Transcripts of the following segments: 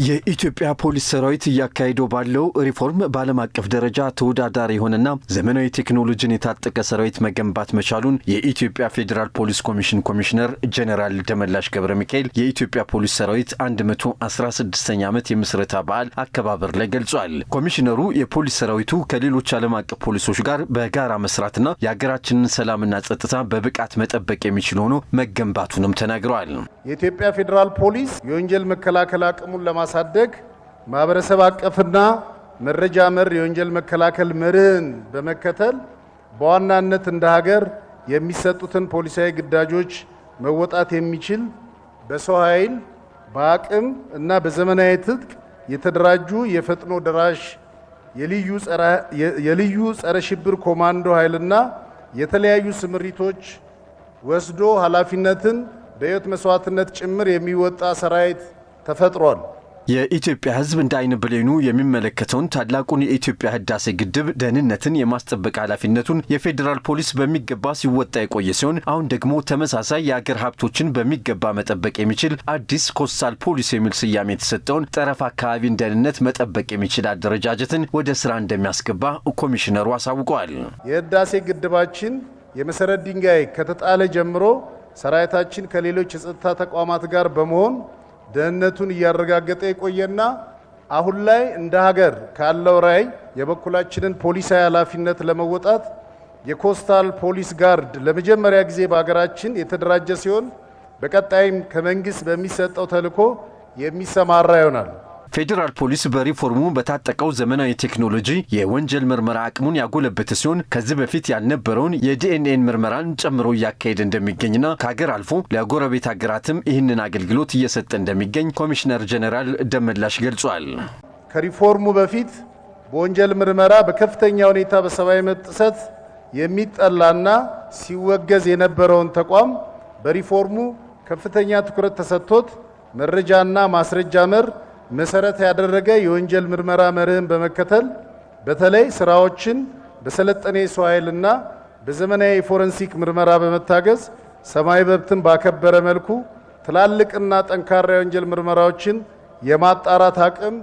የኢትዮጵያ ፖሊስ ሰራዊት እያካሄደው ባለው ሪፎርም በዓለም አቀፍ ደረጃ ተወዳዳሪ የሆነና ዘመናዊ ቴክኖሎጂን የታጠቀ ሰራዊት መገንባት መቻሉን የኢትዮጵያ ፌዴራል ፖሊስ ኮሚሽን ኮሚሽነር ጀነራል ደመላሽ ገብረ ሚካኤል የኢትዮጵያ ፖሊስ ሰራዊት 116ኛ ዓመት የምስረታ በዓል አከባበር ላይ ገልጿል። ኮሚሽነሩ የፖሊስ ሰራዊቱ ከሌሎች ዓለም አቀፍ ፖሊሶች ጋር በጋራ መስራትና የሀገራችንን ሰላምና ጸጥታ በብቃት መጠበቅ የሚችል ሆኖ መገንባቱንም ተናግረዋል። የኢትዮጵያ ፌዴራል ፖሊስ የወንጀል መከላከል አቅሙን ለማሳደግ ማህበረሰብ አቀፍና መረጃ መር የወንጀል መከላከል መርህን በመከተል በዋናነት እንደ ሀገር የሚሰጡትን ፖሊሳዊ ግዳጆች መወጣት የሚችል በሰው ኃይል በአቅም እና በዘመናዊ ትጥቅ የተደራጁ የፈጥኖ ደራሽ የልዩ ጸረ ሽብር ኮማንዶ ኃይልና የተለያዩ ስምሪቶች ወስዶ ኃላፊነትን በህይወት መስዋዕትነት ጭምር የሚወጣ ሰራዊት ተፈጥሯል። የኢትዮጵያ ሕዝብ እንደ አይን ብሌኑ የሚመለከተውን ታላቁን የኢትዮጵያ ህዳሴ ግድብ ደህንነትን የማስጠበቅ ኃላፊነቱን የፌዴራል ፖሊስ በሚገባ ሲወጣ የቆየ ሲሆን አሁን ደግሞ ተመሳሳይ የአገር ሀብቶችን በሚገባ መጠበቅ የሚችል አዲስ ኮስታል ፖሊስ የሚል ስያሜ የተሰጠውን ጠረፍ አካባቢን ደህንነት መጠበቅ የሚችል አደረጃጀትን ወደ ስራ እንደሚያስገባ ኮሚሽነሩ አሳውቀዋል። የህዳሴ ግድባችን የመሰረት ድንጋይ ከተጣለ ጀምሮ ሰራዊታችን ከሌሎች የጸጥታ ተቋማት ጋር በመሆን ደህንነቱን እያረጋገጠ የቆየና አሁን ላይ እንደ ሀገር ካለው ራዕይ የበኩላችንን ፖሊሳዊ ኃላፊነት ለመወጣት የኮስታል ፖሊስ ጋርድ ለመጀመሪያ ጊዜ በሀገራችን የተደራጀ ሲሆን በቀጣይም ከመንግስት በሚሰጠው ተልዕኮ የሚሰማራ ይሆናል። ፌዴራል ፖሊስ በሪፎርሙ በታጠቀው ዘመናዊ ቴክኖሎጂ የወንጀል ምርመራ አቅሙን ያጎለበተ ሲሆን ከዚህ በፊት ያልነበረውን የዲኤንኤን ምርመራን ጨምሮ እያካሄደ እንደሚገኝና ከሀገር አልፎ ለጎረቤት ሀገራትም ይህንን አገልግሎት እየሰጠ እንደሚገኝ ኮሚሽነር ጀነራል ደመላሽ ገልጿል። ከሪፎርሙ በፊት በወንጀል ምርመራ በከፍተኛ ሁኔታ በሰብአዊ መብት ጥሰት የሚጠላና ሲወገዝ የነበረውን ተቋም በሪፎርሙ ከፍተኛ ትኩረት ተሰጥቶት መረጃና ማስረጃ መር መሰረት ያደረገ የወንጀል ምርመራ መርህን በመከተል በተለይ ስራዎችን በሰለጠነ የሰው ኃይልና በዘመናዊ ፎረንሲክ ምርመራ በመታገዝ ሰብአዊ መብትን ባከበረ መልኩ ትላልቅና ጠንካራ የወንጀል ምርመራዎችን የማጣራት አቅም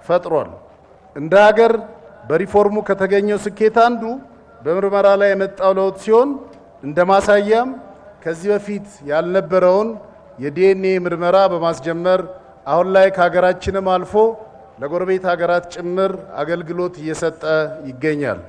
ፈጥሯል። እንደ ሀገር በሪፎርሙ ከተገኘው ስኬት አንዱ በምርመራ ላይ የመጣው ለውጥ ሲሆን እንደ ማሳያም ከዚህ በፊት ያልነበረውን የዲኤንኤ ምርመራ በማስጀመር አሁን ላይ ከሀገራችንም አልፎ ለጎረቤት ሀገራት ጭምር አገልግሎት እየሰጠ ይገኛል።